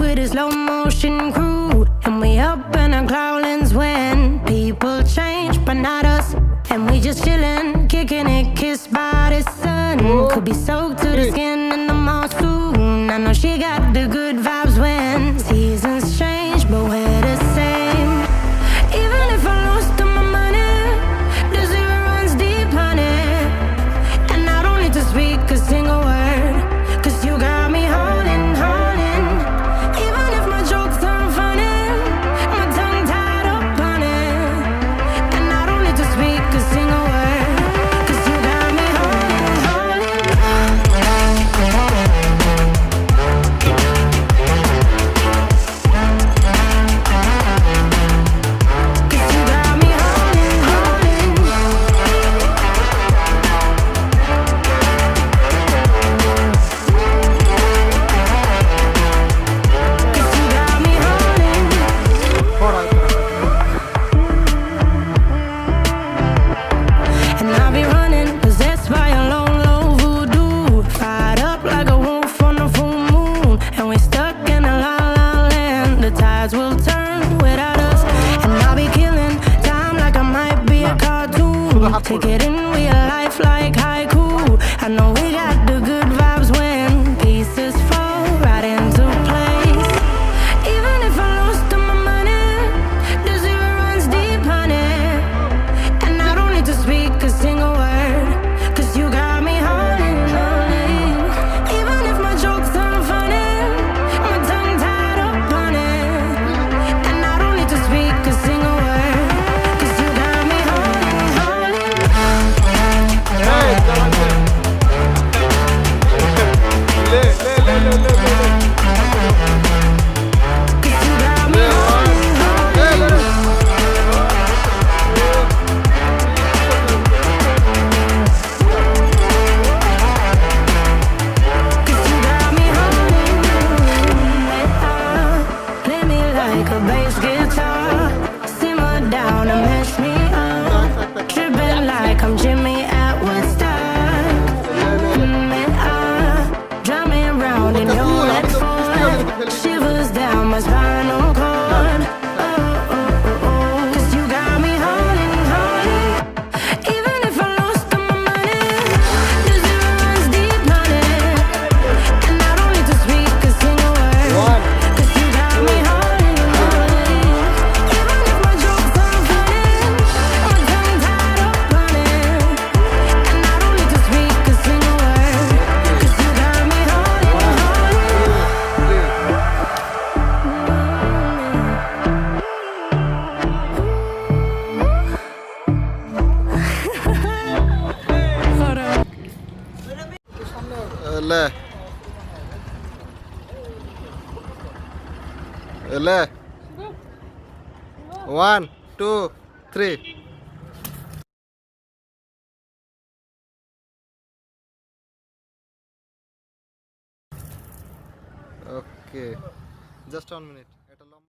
with a slow motion crew, and we up in our cloudlands when people change, but not us. And we just chillin', kicking it, kissed by the sun. Could be soaked to the skin in the mall soon. I know she got the good vibes when seasons change, but we're the same. Even if I lost all my money, the zero runs deep, honey. And I don't need to speak a single word, 'cause you got me holding, holding. Even if my jokes aren't funny, my tongue tied up on it. And I don't need to speak a single word, 'cause you got me holding, holding. 'Cause you got me holding, holding. Cause you got me holding. And I'll be running, possessed by a low, low voodoo. Fired up like a wolf on the full moon. And we stuck in a la la land. The tides will turn without us. And I'll be killing time like I might be a cartoon. Take it in real life like haiku. I know we got the good vibes when pieces fall right into place. Even if I lost all my money, the zero runs deep, honey. And I don't need to speak a single word, 'cause you got me holding, holding. Even if my jokes aren't funny, my tongue tied up on it. And I don't need to speak a single word, 'cause you got me holding, holding. Cause you got me holding, holding. Cause you got me holding. Play me like a bass guitar, simmer down and mess me up, tripping like I'm Jimmy at Woodstock. Drive me around in your red Ford, shivers down my spinal cord. Cause you got me holding, holding. Even if I lost all my money, the zero runs deep, honey. And I don't need to speak a single word, 'cause you got me holding, holding. Even if my jokes aren't funny, my tongue tied up on it. And I don't need to speak a single word, 'cause you got me holding, holding. Hold on. One, two, three. Okay, just 1 minute.